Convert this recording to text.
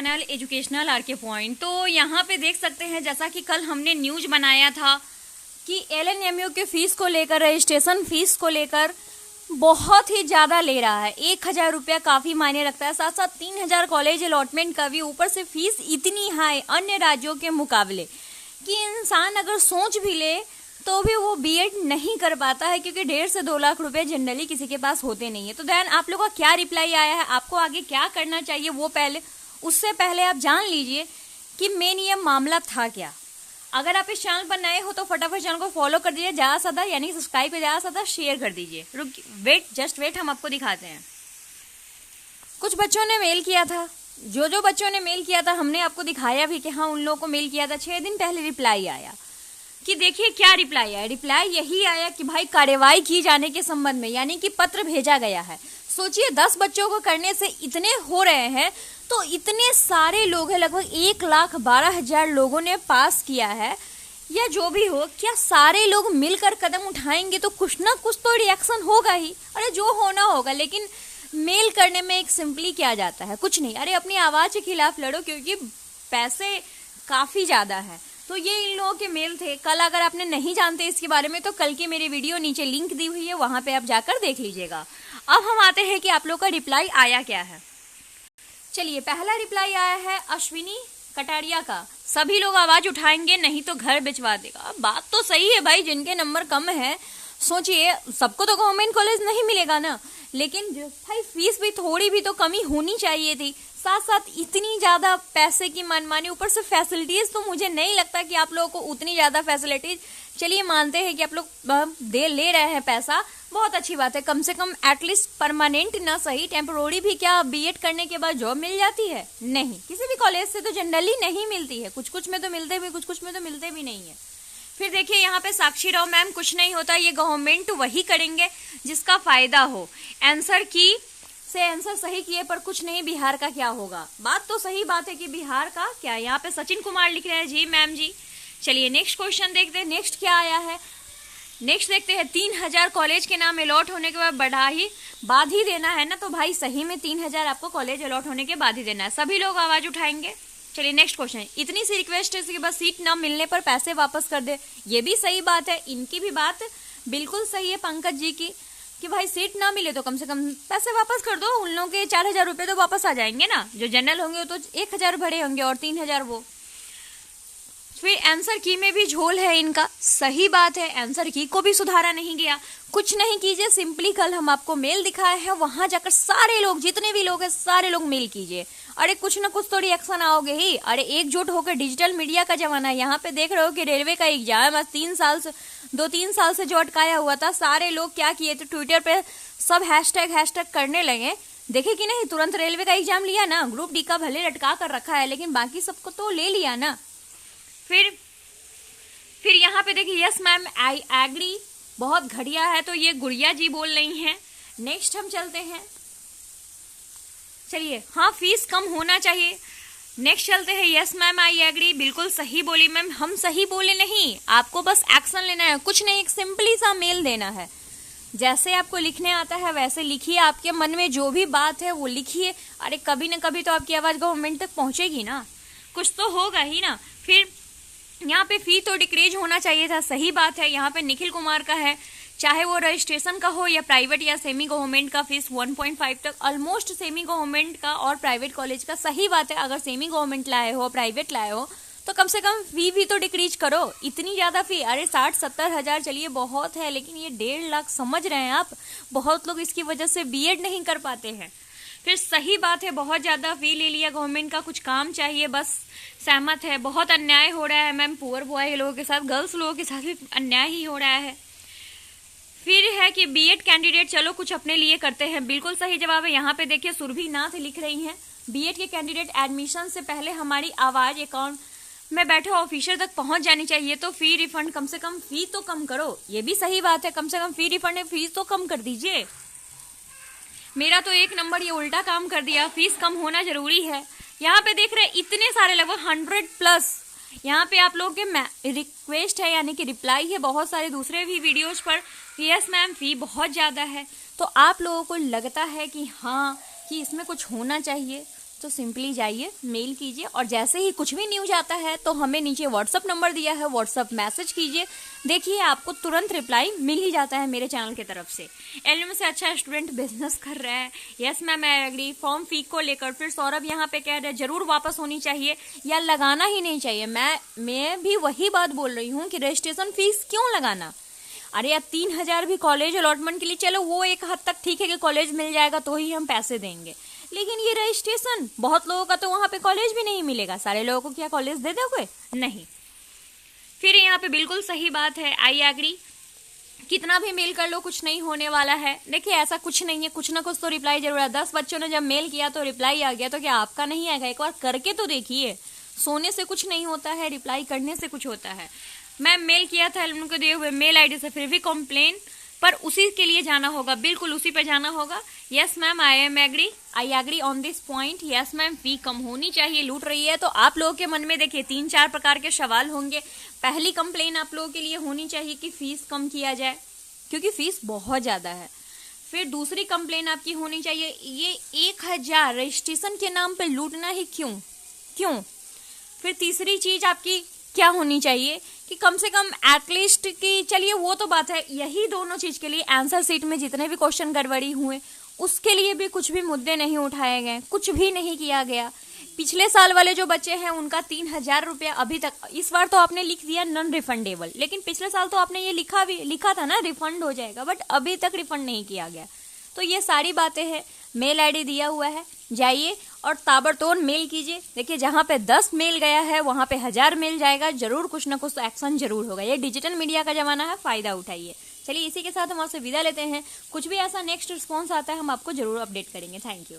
Channel educational R K point. तो यहाँ पे देख सकते हैं, जैसा कि कल हमने न्यूज बनाया था कि एलएनएमयू के फीस को लेकर, रजिस्ट्रेशन फीस को लेकर बहुत ही ज़्यादा ले रहा है। 1000 रुपया काफ़ी मायने रखता है, साथ साथ 3000 कॉलेज अलॉटमेंट का भी, ऊपर से फीस इतनी हाई अन्य राज्यों के मुकाबले कि इंसान अगर सोच भी ले तो भी वो बीएड नहीं कर पाता है, क्योंकि 1.5 से 2 लाख रुपए जनरली किसी के पास होते नहीं है। तो देन आप लोगों का क्या रिप्लाई आया है, आपको आगे क्या करना चाहिए, वो उससे पहले आप जान लीजिए कि मेन ये मामला था क्या। अगर आप इस चैनल पर नए हो तो फटाफट चैनल को फॉलो कर दीजिए, ज़्यादा से ज़्यादा यानी सब्सक्राइब कर, ज़्यादा से ज़्यादा शेयर कर दीजिए। जस्ट वेट, हम आपको दिखाते हैं। कुछ बच्चों ने मेल किया था, जो बच्चों ने मेल किया था हमने आपको दिखाया भी कि हाँ उन लोगों को मेल किया था। 6 दिन पहले रिप्लाई आया कि देखिए क्या रिप्लाई आया। रिप्लाई यही आया कि भाई कार्रवाई की जाने के संबंध में, यानी कि पत्र भेजा गया है। सोचिए 10 बच्चों को करने से इतने हो रहे हैं, तो इतने सारे लोग हैं, लगभग 1,12,000 लोगों ने पास किया है, या जो भी हो, क्या सारे लोग मिलकर कदम उठाएंगे तो कुछ ना कुछ तो रिएक्शन होगा ही। अरे जो होना होगा, लेकिन मेल करने में एक सिंपली क्या जाता है, कुछ नहीं। अरे अपनी आवाज के खिलाफ लड़ो, क्योंकि पैसे काफी ज्यादा है। तो ये इन लोगों के मेल थे। कल अगर आपने नहीं जानते इसके बारे में तो कल की मेरी वीडियो नीचे लिंक दी हुई है, वहां पे आप जाकर देख लीजिएगा। अब हम आते हैं कि आप लोग का रिप्लाई आया क्या है। चलिए, पहला रिप्लाई आया है अश्विनी कटारिया का, सभी लोग आवाज उठाएंगे नहीं तो घर बिचवा देगा। बात तो सही है भाई, जिनके नंबर कम है, सोचिए सबको तो गवर्नमेंट कॉलेज नहीं मिलेगा ना, लेकिन भाई फीस भी थोड़ी भी तो कमी होनी चाहिए थी। साथ साथ इतनी ज्यादा पैसे की मनमानी, ऊपर से फैसिलिटीज तो मुझे नहीं लगता कि आप लोगों को उतनी ज्यादा फैसिलिटीज, चलिए मानते हैं कि आप लोग ले रहे हैं पैसा, बहुत अच्छी बात है। कम से कम एटलीस्ट परमानेंट ना सही, टेम्पोररी भी क्या बीएड करने के बाद जॉब मिल जाती है? नहीं, किसी भी कॉलेज से तो जनरली नहीं मिलती है। कुछ में तो मिलते भी, कुछ में तो मिलते भी नहीं है। फिर देखिए यहाँ पे साक्षी राव मैम, कुछ नहीं होता, ये गवर्नमेंट वही करेंगे जिसका फायदा हो। आंसर की से आंसर सही किए पर कुछ नहीं, बिहार का क्या होगा। बात तो सही बात है कि बिहार का क्या। यहाँ पे सचिन कुमार लिख रहे हैं, जी मैम जी। चलिए नेक्स्ट क्वेश्चन देखते हैं, नेक्स्ट क्या आया है। नेक्स्ट देखते हैं, 3000 कॉलेज के नाम अलॉट होने के बाद ही देना है ना। तो भाई सही में 3000 आपको कॉलेज अलॉट होने के बाद ही देना है, सभी लोग आवाज उठाएंगे। चलिए नेक्स्ट क्वेश्चन, इतनी सी रिक्वेस्ट है कि बस सीट न मिलने पर पैसे वापस कर दे। ये भी सही बात है, इनकी भी बात बिल्कुल सही है पंकज जी की, कि भाई सीट ना मिले तो कम से कम पैसे वापस कर दो। उन लोगों के 4000 रुपए तो वापस आ जाएंगे ना, जो जनरल होंगे तो 1000 भरे होंगे और 3000 वो। फिर आंसर की में भी झोल है इनका, सही बात है, आंसर की को भी सुधारा नहीं गया। कुछ नहीं कीजिए, सिंपली कल हम आपको मेल दिखाए हैं, वहां जाकर सारे लोग, जितने भी लोग हैं सारे लोग मेल कीजिए। अरे कुछ ना कुछ तो रिएक्शन आओगे ही। अरे एकजुट होकर, डिजिटल मीडिया का जमाना है। यहाँ पे देख रहे हो कि रेलवे का एग्जाम 2-3 साल से जो अटकाया हुआ था, सारे लोग क्या किए थे, ट्विटर पे सब हैशटैग करने लगे। देखे कि नहीं, तुरंत रेलवे का एग्जाम लिया ना, ग्रुप डी का भले लटका कर रखा है, लेकिन बाकी सबको तो ले लिया ना। फिर यहाँ पे देखिए, यस मैम आई एग्री, बहुत घटिया है, तो ये गुड़िया जी बोल रही हैं। नेक्स्ट हम चलते हैं, चलिए हाँ फीस कम होना चाहिए। नेक्स्ट चलते हैं, यस मैम आई एग्री, बिल्कुल सही बोली मैम। हम सही बोले नहीं, आपको बस एक्शन लेना है, कुछ नहीं, एक सिंपली सा मेल देना है। जैसे आपको लिखने आता है वैसे लिखिए, आपके मन में जो भी बात है वो लिखिए। अरे कभी न कभी तो आपकी आवाज गवर्नमेंट तक पहुंचेगी ना, कुछ तो होगा ही ना। फिर यहाँ पे फी तो डिक्रीज होना चाहिए था, सही बात है। यहाँ पे निखिल कुमार का है, चाहे वो रजिस्ट्रेशन का हो या प्राइवेट या सेमी गवर्नमेंट का, फीस 1.5 तक ऑलमोस्ट सेमी गवर्नमेंट का और प्राइवेट कॉलेज का, सही बात है। अगर सेमी गवर्नमेंट लाए हो, प्राइवेट लाए हो, तो कम से कम फी भी तो डिक्रीज करो। इतनी ज्यादा फी, अरे 60-70 हजार चलिए बहुत है, लेकिन ये 1.5 लाख, समझ रहे हैं आप, बहुत लोग इसकी वजह से बीएड नहीं कर पाते हैं। फिर सही बात है, बहुत ज्यादा फी ले लिया गवर्नमेंट का, कुछ काम चाहिए, बस सहमत है। बहुत अन्याय हो रहा है मैम, पुअर बॉय लोगों के साथ, गर्ल्स लोगों के साथ भी अन्याय ही हो रहा है। फिर है कि बीएड कैंडिडेट चलो कुछ अपने लिए करते हैं, बिल्कुल सही जवाब है। यहाँ पे देखिए सुरभि नाथ लिख रही हैं, बीएड के कैंडिडेट एडमिशन से पहले हमारी आवाज अकाउंट में बैठे ऑफिसर तक पहुंच जानी चाहिए, तो फी रिफंड, कम से कम फी तो कम करो। ये भी सही बात है, कम से कम फी रिफंड है, फीस तो कम कर दीजिए। मेरा तो 1 नंबर ये उल्टा काम कर दिया, फीस कम होना जरूरी है। यहाँ पे देख रहे हैं इतने सारे, लगभग 100+। यहाँ पे आप लोगों के रिक्वेस्ट है, यानी कि रिप्लाई है बहुत सारे दूसरे भी वीडियोज पर, यस मैम फी बहुत ज्यादा है। तो आप लोगों को लगता है कि हाँ कि इसमें कुछ होना चाहिए, तो सिंपली जाइए, मेल कीजिए, और जैसे ही कुछ भी न्यूज आता है तो हमें नीचे व्हाट्सअप नंबर दिया है, व्हाट्सअप मैसेज कीजिए, देखिए आपको तुरंत रिप्लाई मिल ही जाता है मेरे चैनल की तरफ से। एलएम से अच्छा स्टूडेंट बिजनेस कर रहा है, yes ma'am I agree. Form fee को लेकर फिर सौरभ यहाँ पे कह रहे हैं जरूर वापस होनी चाहिए या लगाना ही नहीं चाहिए। मैं भी वही बात बोल रही हूँ कि रजिस्ट्रेशन फीस क्यों लगाना। अरे यार 3,000 भी कॉलेज अलॉटमेंट के लिए, चलो वो एक हद तक ठीक है कि कॉलेज मिल जाएगा तो ही हम पैसे देंगे, लेकिन ये रजिस्ट्रेशन, बहुत लोगों का तो वहां पे कॉलेज भी नहीं मिलेगा। सारे लोगों को क्या कॉलेज दे दोगे? नहीं। फिर यहाँ पे बिल्कुल सही बात है, आई एग्री, कितना भी मेल कर लो कुछ नहीं होने वाला है। देखिए ऐसा कुछ नहीं है, कुछ ना कुछ तो रिप्लाई जरूर है। 10 बच्चों ने जब मेल किया तो रिप्लाई आ गया, तो क्या आपका नहीं आएगा? एक बार करके तो देखिए, सोने से कुछ नहीं होता है, रिप्लाई करने से कुछ होता है। मैं मेल किया था उनको दिए हुए मेल आईडी से, फिर भी कंप्लेन, पर उसी के लिए जाना होगा, बिल्कुल उसी पे जाना होगा। Yes ma'am I agree on this point. Yes ma'am fee कम होनी चाहिए, लूट रही है। तो आप लोगों के मन में देखिए 3-4 प्रकार के सवाल होंगे। पहली कंप्लेन आप लोगों के लिए होनी चाहिए कि फीस कम किया जाए, क्योंकि फीस बहुत ज्यादा है। फिर दूसरी कंप्लेन आपकी होनी चाहिए, ये 1,000 रजिस्ट्रेशन के नाम पे लूटना ही क्यों। फिर तीसरी चीज आपकी क्या होनी चाहिए कि कम से कम एटलीस्ट की, चलिए वो तो बात है, यही दोनों चीज के लिए आंसर शीट में जितने भी क्वेश्चन गड़बड़ी हुए उसके लिए भी कुछ भी मुद्दे नहीं उठाए गए, कुछ भी नहीं किया गया। पिछले साल वाले जो बच्चे हैं उनका 3,000 रुपया अभी तक, इस बार तो आपने लिख दिया नॉन रिफंडेबल, लेकिन पिछले साल तो आपने ये लिखा था ना रिफंड हो जाएगा, बट अभी तक रिफंड नहीं किया गया। तो ये सारी बातें हैं, मेल आईडी दिया हुआ है, जाइए और ताबड़तोड़ मेल कीजिए। देखिए जहाँ पे 10 मेल गया है वहां पे 1000 मेल जाएगा, जरूर कुछ ना कुछ तो एक्शन जरूर होगा। ये डिजिटल मीडिया का जमाना है, फायदा उठाइए। चलिए इसी के साथ हम आपसे विदा लेते हैं, कुछ भी ऐसा नेक्स्ट रिस्पॉन्स आता है हम आपको जरूर अपडेट करेंगे। Thank you.